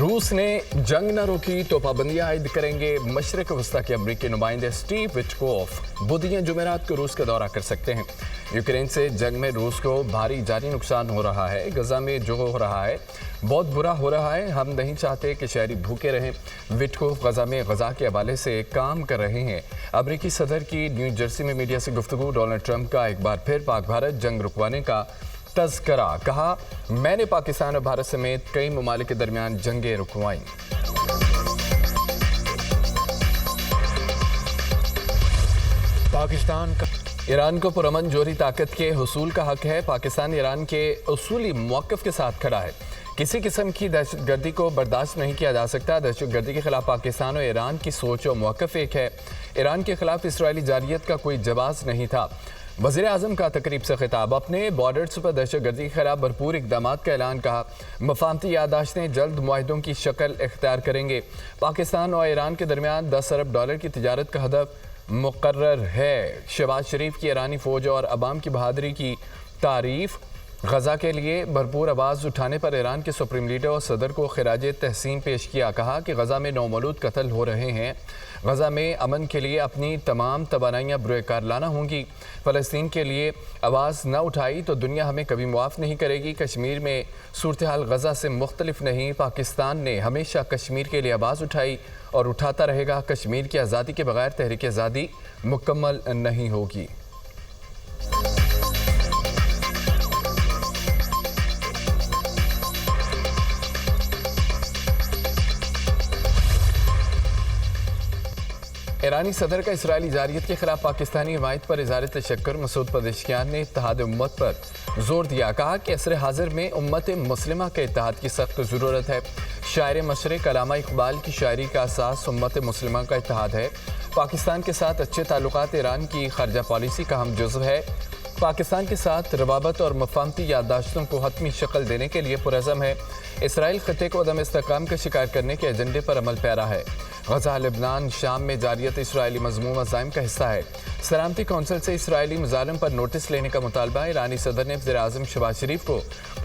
रूस ने जंग न रोकी तो पाबंदियां आयद करेंगे। मशरक वस्ता के अमरीकी नुमाइंदे स्टीव विटकोफ बुधवार जुमेरात को रूस का दौरा कर सकते हैं। यूक्रेन से जंग में रूस को भारी जानी नुकसान हो रहा है। गजा में जो हो रहा है बहुत बुरा हो रहा है। हम नहीं चाहते कि शहरी भूखे रहें। विटकोफ गजा में गजा के हवाले से काम कर रहे हैं। अमरीकी सदर की न्यू जर्सी में मीडिया से गुफ्तगू। डोनाल्ड ट्रंप का एक बार फिर पाक भारत जंग रुकवाने का तज़किरा। कहा, मैंने पाकिस्तान और भारत समेत कई ममालिक के दरमियान जंगें रुकवाईं। पाकिस्तान का ईरान को पुरअमन जोहरी ताकत के हुसूल का हक है। पाकिस्तान ईरान के उसूली मौक़िफ़ के साथ खड़ा है। किसी किस्म की दहशतगर्दी को बर्दाश्त नहीं किया जा सकता। दहशतगर्दी के खिलाफ पाकिस्तान और ईरान की सोच और मौक़िफ़ एक है। ईरान के खिलाफ इसराइली जारियत का कोई जवाब नहीं था। वज़ीर आज़म का तकरीब से खिताब। अपने बॉर्डर्स पर दहशतगर्दी के खिलाफ भरपूर इक़दामात का ऐलान। कहा, मफाहमती याददाश्तें जल्द मुआहिदों की शक्ल इख्तियार करेंगे। पाकिस्तान और ईरान के दरमियान $10 अरब की तिजारत का हदफ मुकर्रर है। शहबाज शरीफ की ईरानी फ़ौज और अवाम की बहादुरी की तारीफ़। गजा के लिए भरपूर आवाज़ उठाने पर ईरान के सुप्रीम लीडर और सदर को खिराज तहसीन पेश किया। कहा कि गजा में नौमौलूद कत्ल हो रहे हैं। गजा में अमन के लिए अपनी तमाम तवानाइयाँ बुरेकार लाना होंगी। फ़लस्तीन के लिए आवाज़ न उठाई तो दुनिया हमें कभी मुआफ़ नहीं करेगी। कश्मीर में सूरत हाल गजा से मुख्तलिफ नहीं। पाकिस्तान ने हमेशा कश्मीर के लिए आवाज़ उठाई और उठाता रहेगा। कश्मीर की आज़ादी के बगैर तहरीक आज़ादी मुकम्मल नहीं होगी। ईरानी सदर का इसराइली जारियत के खिलाफ पाकिस्तानी हिमायत पर इज़हार तशक्कुर। मसूद पज़ेश्कियान ने इत्तेहाद उम्मत पर जोर दिया। कहा कि असर हाजिर में उम्मत मुस्लिमा के इत्तेहाद की सख्त ज़रूरत है। शायर मशरिक़ अल्लामा इक़बाल की शायरी का असास उम्मत मुस्लिमा का इत्तेहाद है। पाकिस्तान के साथ अच्छे ताल्लुकात ईरान की खारजा पॉलिसी का अहम जुज़्व है। पाकिस्तान के साथ रवाबत और मफाहमती याददाश्तों को हतमी शक्ल देने के लिए पुरज़म है। इसराइल ख़त्े को अदम इस्तेहकाम का शिकार करने के एजेंडे पर अमल पैरा है। गजा, लेबनान, शाम में जारियत इसराइली मज़मूम अज़ाइम का हिस्सा है। सलामती कौंसिल से इसराइली मुजालिम पर नोटिस लेने का मुतालबा। ईरानी सदर ने वज़ीर आज़म शहबाज शरीफ को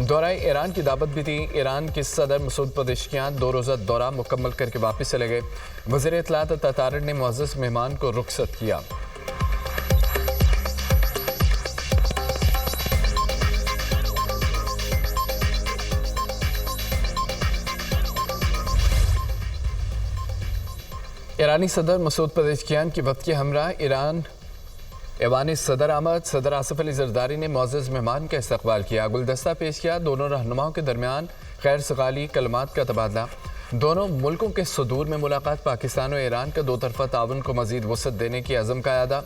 दौरा ईरान की दावत भी दी। ईरान के सदर मसूद पज़ेश्कियान 2 रोज़ा दौरा मुकम्मल करके वापस चले गए। वज़ीर इत्तलात ततारड़ ने मुअज़्ज़ज़ मेहमान को रुखसत किया। ईरानी सदर मसूद पज़ेश्कियान की वक्त के हमरा ईरान ऐवान सदर आमद। सदर आसिफ अली ज़रदारी ने मुअज़्ज़ज़ मेहमान का इस्तक़बाल किया, गुलदस्ता पेश किया। दोनों रहनुमाओं के दरमियान खैर सगाली कलमात का तबादला। दोनों मुल्कों के सदूर में मुलाकात। पाकिस्तान और ईरान का दो तरफ़ा ताउन को मज़ीद वसअत देने की अज़म का अदा।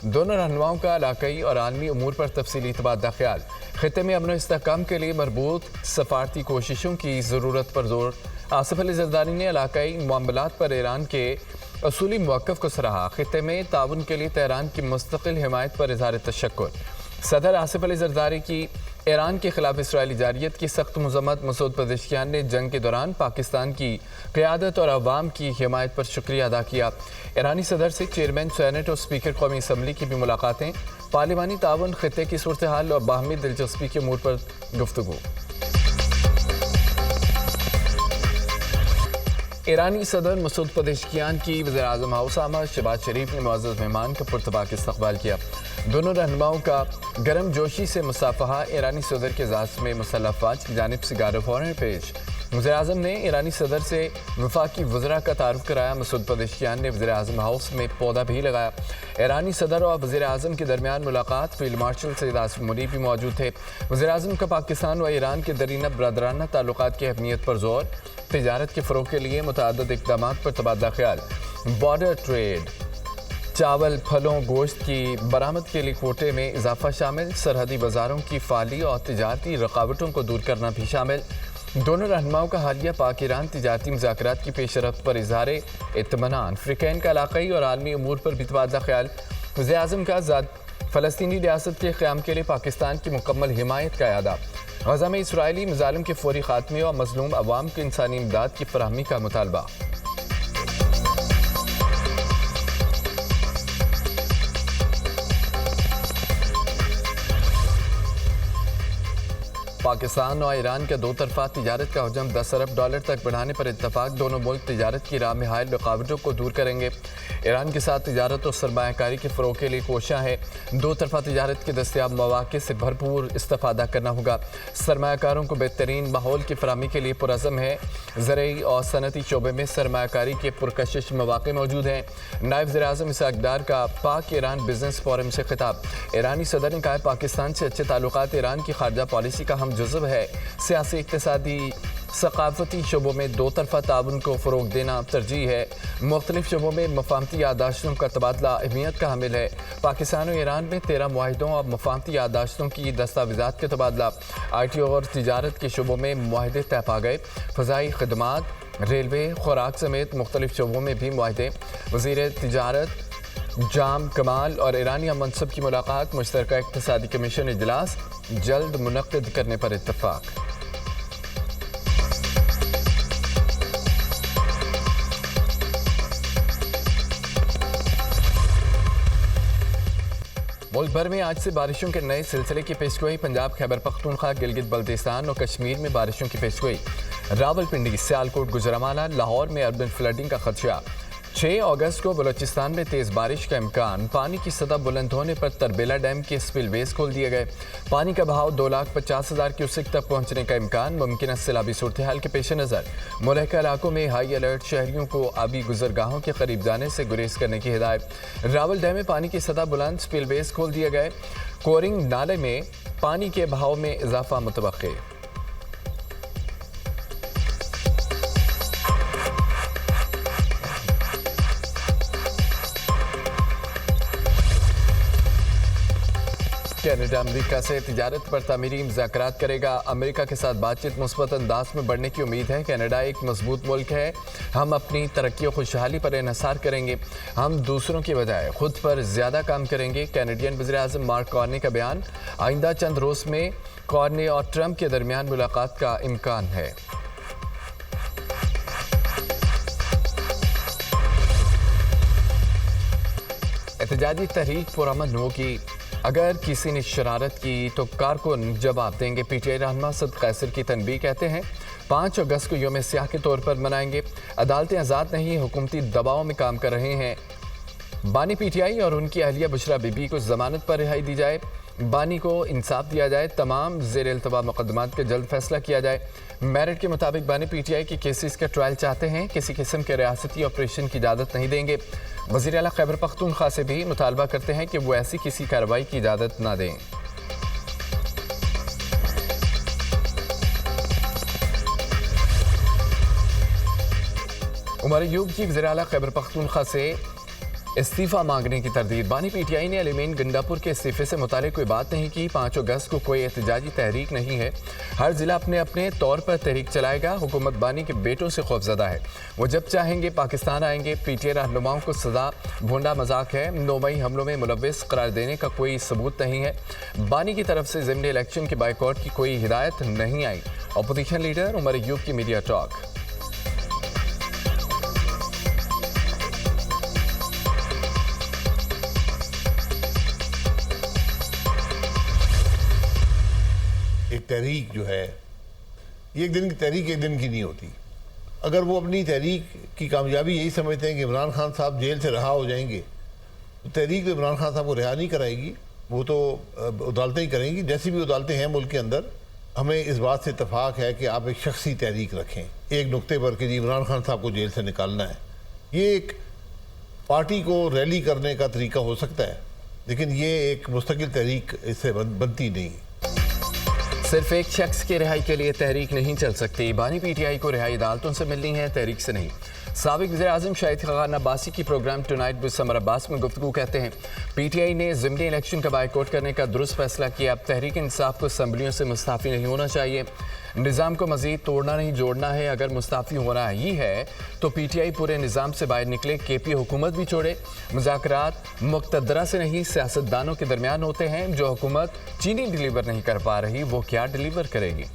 दोनों रहनुमाओं का इलाक़ाई और आलमी उमूर पर तफसीली तबादला ख्याल। ख़ित्ते में अमन इस्तेहकाम के लिए मरबूत सफ़ारती कोशिशों की ज़रूरत पर जोर। आसिफ अली ज़रदारी ने इलाक़ाई मामलात पर ईरान के असूली मौक़िफ़ को सराहा। ख़ित्ते में ताउन के लिए तेहरान की मुस्तक़िल हिमायत पर इज़हार तशक्कुर। सदर आसिफ अली ज़रदारी की ईरान के खिलाफ इसराइली जारियत की सख्त मज़म्मत। मसूद पज़ेश्कियान ने जंग के दौरान पाकिस्तान की क़यादत और अवाम की हिमायत पर शुक्रिया अदा किया। ईरानी सदर से चेयरमैन सेनेट और स्पीकर कौमी असम्बली की भी मुलाकातें। पार्लिमानी ताउन, ख़ित्ते की सूरत हाल और बाहमी दिलचस्पी के अमूर पर गुफ्तगू। ईरानी सदर मसूद पज़ेश्कियान की वज़ीर आज़म हाउस आमद। शहबाज शरीफ ने मुअज़्ज़ज़ मेहमान का पुरतबाक इस्तक़बाल किया। दोनों रहनुमाओं का गर्म जोशी से मुसाफ़हा। ईरानी सदर के इज़ाज़त में मुसल्लह अफ़वाज की जानिब से गार्ड ऑफ ऑनर पेश। वज़ीर आज़म ने ईरानी सदर से वफ़ाक़ी वज़रा का तारुफ़ कराया। मसूद पज़ेश्कियान ने वज़ीर आज़म हाउस में पौधा भी लगाया। ईरानी सदर और वज़ीर आज़म के दरमियान मुलाकात। फ़ील्ड मार्शल सैयद आसिफ मुनीर भी मौजूद थे। वज़ीर आज़म का पाकिस्तान व ईरान के दरीना बरदराना ताल्लुकात की अहमियत पर जोर। तिजारत के फ़रोग़ के लिए मुतअद्दिद इक़दामात पर तबादला ख्याल। बॉर्डर ट्रेड, चावल, फलों, गोश्त की बरामद के लिए कोटे में इजाफा शामिल। सरहदी बाज़ारों की फ़ाली और तिजारती रकावटों को दूर करना भी शामिल। दोनों रहनुमाओं का हालिया पाक ईरान तिजारती मुज़ाकरात की पेशरफ्त पर इज़हार इत्मीनान। फ़्रीकैन का इलाक़ाई और आलमी उमूर पर भी तबादला ख्याल। वज़ीर आज़म का फ़लस्तीनी रियासत के क़याम के लिए पाकिस्तान की मुकम्मल हिमायत का अदा। गजा में इसराइली मज़ालिम के फ़ौरी ख़ात्मे और मज़लूम अवाम को इंसानी इमदाद की फ़राहमी का मुतालबा। पाकिस्तान और ईरान के दो तरफा तिजारत का हजम 10 अरब डॉलर तक बढ़ाने पर इत्तफाक। दोनों मुल्क तिजारत की राह में हायल रुकावटों को दूर करेंगे। ईरान के साथ तिजारत और सरमायाकारी के फ़रोग़ के लिए कोशियाँ हैं। दो तरफा तिजारत के दस्तियाब मौक़े से भरपूर इस्तेफ़ादा करना होगा। सरमायाकारों को बेहतरीन माहौल की फराहमी के लिए पुरज़म है। ज़रई और सनती शोबे में सरमायाकारी के पुरकशिश मौक़े मौजूद हैं। नायब वज़ीर-ए-आज़म इसहाक़ डार का पाक ईरान बिज़नेस फोरम से खिताब। ईरानी सदर ने कहा पाकिस्तान से अच्छे ताल्लुकात ईरान की खारजा पॉलिसी का हम जुज़व है। सियासी, इक़्तिसादी, सक़ाफ़ती शोबों में दो तरफ़ा ताउन को फ़रोग़ देना तरजीह है। मुख्तलिफ़ शोबों में मफ़ाहमती याददाश्तों का तबादला अहमियत का हामिल है। पाकिस्तान और ईरान में 13 मुआहिदों और मफ़ाहमती याददाश्तों की दस्तावेज़ात के तबादला। IT और तिजारत के शोबों में मुआहिदे तय पा गए। फ़ज़ाई ख़िदमात, रेलवे, खुराक समेत मुख्तलिफ़ शोबों में भी मुआहिदे। वज़ीर तिजारत जाम कमाल और ईरानी मनसब की मुलाकात। मुश्तरका इक़्तिसादी कमीशन इजलास जल्द मुनक़्क़िद करने पर इत्तफ़ाक़। मुल्क भर में आज से बारिशों के नए सिलसिले की पेशगोई। पंजाब, खैबर पख्तूनख्वा, गिलगित बल्तिस्तान और कश्मीर में बारिशों की पेशगोई। रावलपिंडी, सियालकोट, गुजरांवाला, लाहौर में अर्बन फ्लडिंग का खदशा। 6 अगस्त को बलोचिस्तान में तेज़ बारिश का इम्कान। पानी की सतह बुलंद होने पर तरबेला डैम के स्पिलवेज खोल दिए गए। पानी का बहाव 2,50,000 क्यूसेक तक पहुंचने का इम्कान। मुमकिन सैलाबी सूरत हाल के पेश नज़र मुल्का इलाकों में हाई अलर्ट। शहरियों को आबी गुजरगाहों के करीब जाने से गुरेज करने की हिदायत। रावल डैम में पानी की सतह बुलंद, स्पिलवेज खोल दिए गए। कोरिंग नाले में पानी के बहाव में इजाफा मुतवक्के। कनाडा अमेरिका से तिजारत पर तामीरी मुज़ाकरात करेगा। अमेरिका के साथ बातचीत मुस्बत अंदाज में बढ़ने की उम्मीद है। कनाडा एक मजबूत मुल्क है। हम अपनी तरक्की और खुशहाली पर इन्हसार करेंगे। हम दूसरों की बजाय खुद पर ज़्यादा काम करेंगे। कैनेडियन वज़ीर-ए-आज़म मार्क कार्नी का बयान। आइंदा चंद रोज़ में कार्नी और ट्रंप के दरमियान मुलाकात का इम्कान है। एहतजाजी तहरीक पुरअमन होगी। अगर किसी ने शरारत की तो कारकुन जवाब देंगे। PTI रहनुमा सद कैसर की तनबीह कहते हैं 5 अगस्त को यौम स्याह के तौर पर मनाएंगे। अदालतें आज़ाद नहीं, हुकूमती दबाव में काम कर रहे हैं। बानी PTI और उनकी अहलिया बुशरा बीबी को जमानत पर रिहाई दी जाए। बानी को इंसाफ दिया जाए। तमाम ज़ेर इल्तवा मुकदमात का जल्द फैसला किया जाए। मेरिट के मुताबिक बानी PTI के केसेस का ट्रायल चाहते हैं। किसी किस्म के रियासती ऑपरेशन की इजाज़त नहीं देंगे। वज़ीर आला खैबर पख्तूनख्वा से भी मुतालबा करते हैं कि वो ऐसी किसी कार्रवाई की इजाज़त ना दें। उमर अयूब की वज़ीर आला खैबर पख्तूनख्वा से इस्तीफ़ा मांगने की तरदीद। बानी PTI ने अलीमीन गंडापुर के इस्तीफ़े से मुतालिक कोई बात नहीं की। 5 अगस्त को कोई एहतजाजी तहरीक नहीं है। हर ज़िला अपने अपने तौर पर तहरीक चलाएगा। हुकूमत बानी के बेटों से खौफज़दा है। वो जब चाहेंगे पाकिस्तान आएंगे। PTI रहनुमाओं को सज़ा भोंडा मजाक है। 9 मई हमलों में मुलव्विस करार देने का कोई सबूत नहीं है। बानी की तरफ से ज़िमनी इलेक्शन के बाइकआउट की कोई हिदायत नहीं आई। अपोजिशन लीडर उमर अयूब की मीडिया टॉक। एक तहरीक जो है ये एक दिन की तहरीक एक दिन की नहीं होती। अगर वो अपनी तहरीक की कामयाबी यही समझते हैं कि इमरान खान साहब जेल से रहा हो जाएंगे तो तहरीक तो इमरान खान साहब को रिहा नहीं कराएगी। वो तो अदालतें ही करेंगी। जैसी भी अदालतें हैं मुल्क के अंदर, हमें इस बात से इत्तफाक है कि आप एक शख्सी तहरीक रखें एक नुक्ते पर कि जी इमरान खान साहब को जेल से निकालना है। ये एक पार्टी को रैली करने का तरीका हो सकता है, लेकिन ये एक मुस्तकिल तहरीक इससे बनती नहीं। सिर्फ एक शख्स की रिहाई के लिए तहरीक नहीं चल सकती। बानी PTI को रिहाई अदालतों से मिलनी है, तहरीक से नहीं। साबिक वज़ीर-ए-आज़म शाहिद खान अब्बासी की programme tonight with Samar Abbas में गुफ्तगू कहते हैं PTI ने ज़िमनी इलेक्शन का बाइकआउट करने का दुरुस्त फैसला किया। अब तहरीक इंसाफ को असम्बलियों से मुस्ताफ़ी नहीं होना चाहिए। निज़ाम को मज़ीद तोड़ना नहीं जोड़ना है। अगर मुस्ताफ़ी होना ही है तो PTI पूरे निज़ाम से बाहर निकले। KP हुकूमत भी छोड़े। मुज़ाकरात मुक़्तदरा से नहीं सियासतदानों के दरमियान होते हैं। जो हुकूमत चीनी डिलीवर नहीं कर पा रही वो क्या डिलीवर करेगी।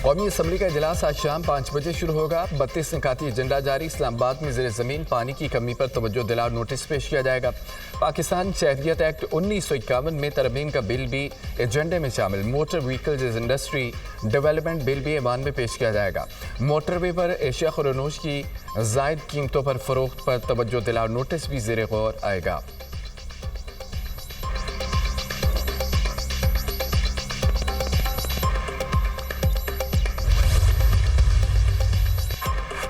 قومی اسمبلی کا اجلاس آج شام 5 بجے شروع ہوگا. 32 نکاتی ایجنڈا جاری. اسلام آباد میں زیر زمین پانی کی کمی پر توجہ دلاؤ نوٹس پیش کیا جائے گا. پاکستان شہریت ایکٹ 1951 میں ترمیم کا بل بھی ایجنڈے میں شامل. موٹر وہیکلز انڈسٹری ڈیولپمنٹ بل بھی ایوان میں پیش کیا جائے گا. موٹر وے پر اشیاء خورنوش کی زائد قیمتوں پر فروخت پر توجہ دلاؤ نوٹس بھی زیر غور آئے گا.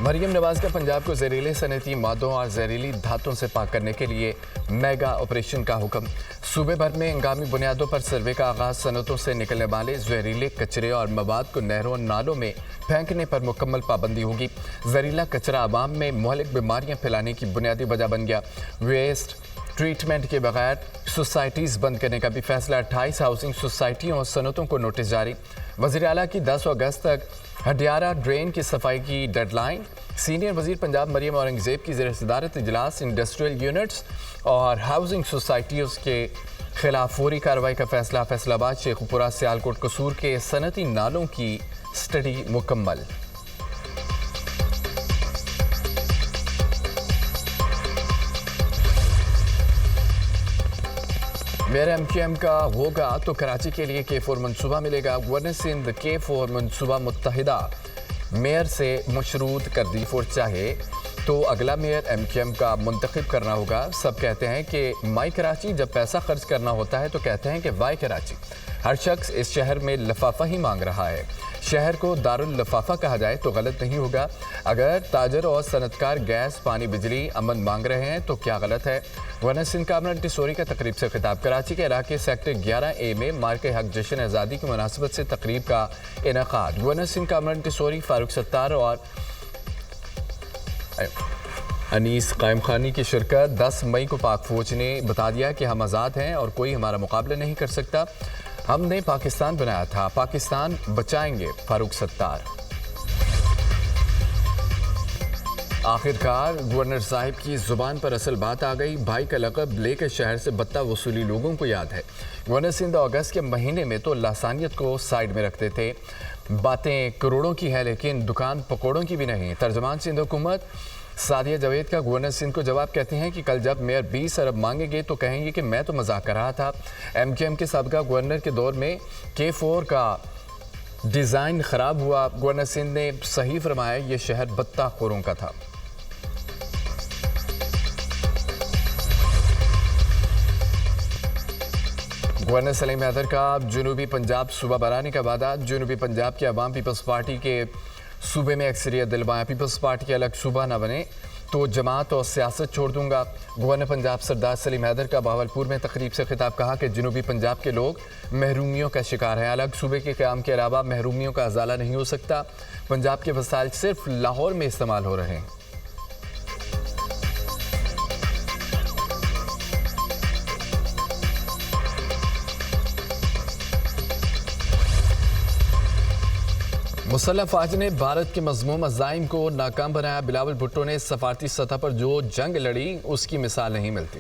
مریم نواز کا پنجاب کو زہریلے صنعتی مادوں اور زہریلی دھاتوں سے پاک کرنے کے لیے میگا آپریشن کا حکم. صوبے بھر میں ہنگامی بنیادوں پر سروے کا آغاز. صنعتوں سے نکلنے والے زہریلے کچرے اور مواد کو نہروں اور نالوں میں پھینکنے پر مکمل پابندی ہوگی. زہریلا کچرا عوام میں مہلک بیماریاں پھیلانے کی بنیادی وجہ بن گیا. ویسٹ ٹریٹمنٹ کے بغیر سوسائٹیز بند کرنے کا بھی فیصلہ. 28 ہاؤسنگ سوسائٹیوں اور صنعتوں کو نوٹس جاری. وزیر اعلیٰ کی 10 اگست تک ہڈیارہ ڈرین کی صفائی کی ڈیڈ لائن. سینئر وزیر پنجاب مریم اورنگزیب کی زیر صدارت اجلاس. انڈسٹریل یونٹس اور ہاؤسنگ سوسائٹیز کے خلاف فوری کارروائی کا فیصلہ. فیصل آباد، شیخو پورہ، سیالکوٹ، قصور کے صنعتی نالوں کی سٹڈی مکمل. میئر ایم کیو ایم کا ہوگا تو کراچی کے لیے K4 منصوبہ ملے گا. گورنر سندھ K4 منصوبہ متحدہ میئر سے مشروط کر دی. فورس چاہے تو اگلا میئر ایم کیو ایم کا منتخب کرنا ہوگا. سب کہتے ہیں کہ مائی کراچی. جب پیسہ خرچ کرنا ہوتا ہے تو کہتے ہیں کہ وائی کراچی. ہر شخص اس شہر میں لفافہ ہی مانگ رہا ہے. شہر کو داراللفافہ کہا جائے تو غلط نہیں ہوگا. اگر تاجر اور صنعتکار گیس، پانی، بجلی، امن مانگ رہے ہیں تو کیا غلط ہے؟ گورنر سندھ کامران ٹیسوری کا تقریب سے خطاب. کراچی کے علاقے سیکٹر 11A میں مارکہ حق جشن آزادی کی مناسبت سے تقریب کا انعقاد. گورنر سندھ کامران ٹیسوری، فاروق ستار اور انیس قائم خانی کی شرکت. 10 مئی کو پاک فوج نے بتا دیا کہ ہم آزاد ہیں اور کوئی ہمارا مقابلہ نہیں کر سکتا. ہم نے پاکستان بنایا تھا، پاکستان بچائیں گے. فاروق ستار. آخرکار گورنر صاحب کی زبان پر اصل بات آ گئی. بھائی کا لقب لے کے شہر سے بتہ وصولی لوگوں کو یاد ہے. گورنر سندھ اگست کے مہینے میں تو لسانیت کو سائیڈ میں رکھتے تھے. باتیں کروڑوں کی ہے لیکن دکان پکوڑوں کی بھی نہیں. ترجمان سندھ حکومت سعدیہ جاوید کا گورنر سندھ کو جواب. کہتے ہیں کہ کل جب میئر 20 ارب مانگیں گے تو کہیں گے کہ میں تو مذاق کر رہا تھا. ایم کیو ایم کے سابقہ گورنر کے دور میں K4 کا ڈیزائن خراب ہوا. گورنر سندھ نے صحیح فرمایا یہ شہر بتہ خوروں کا تھا. گورنر سلیم حیدر کا جنوبی پنجاب صوبہ بنانے کا وعدہ. جنوبی پنجاب کے عوام پیپلز پارٹی کے صوبے میں اکثریت دلوائیں. پیپلز پارٹی کے الگ صوبہ نہ بنے تو جماعت اور سیاست چھوڑ دوں گا. گورنر پنجاب سردار سلیم حیدر کا بہاولپور میں تقریب سے خطاب. کہا کہ جنوبی پنجاب کے لوگ محرومیوں کا شکار ہیں. الگ صوبے کے قیام کے علاوہ محرومیوں کا ازالہ نہیں ہو سکتا. پنجاب کے وسائل صرف لاہور میں استعمال ہو رہے ہیں. مسلح افواج نے بھارت کے مذموم عزائم کو ناکام بنایا. بلاول بھٹو نے سفارتی سطح پر جو جنگ لڑی اس کی مثال نہیں ملتی.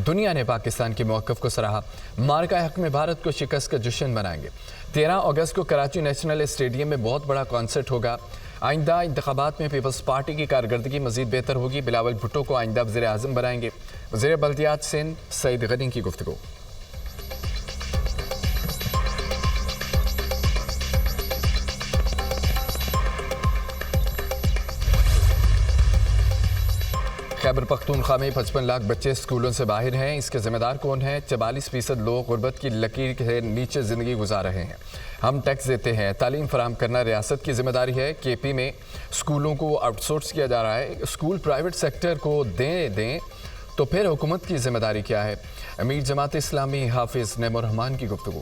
دنیا نے پاکستان کے موقف کو سراہا. مارکہ حق میں بھارت کو شکست کا جشن منائیں گے. 13 اگست کو کراچی نیشنل اسٹیڈیم میں بہت بڑا کانسرٹ ہوگا. آئندہ انتخابات میں پیپلز پارٹی کی کارکردگی مزید بہتر ہوگی. بلاول بھٹو کو آئندہ وزیر اعظم بنائیں گے. وزیر بلدیات سندھ سعید غنی کی گفتگو. خیبر پختونخوا میں 55 لاکھ بچے اسکولوں سے باہر ہیں. اس کے ذمہ دار کون ہیں؟ 44% لوگ غربت کی لکیر کے نیچے زندگی گزار رہے ہیں. ہم ٹیکس دیتے ہیں. تعلیم فراہم کرنا ریاست کی ذمہ داری ہے. KP میں اسکولوں کو آؤٹ سورس کیا جا رہا ہے. اسکول پرائیویٹ سیکٹر کو دیں تو پھر حکومت کی ذمہ داری کیا ہے؟ امیر جماعت اسلامی حافظ نعیم الرحمان کی گفتگو.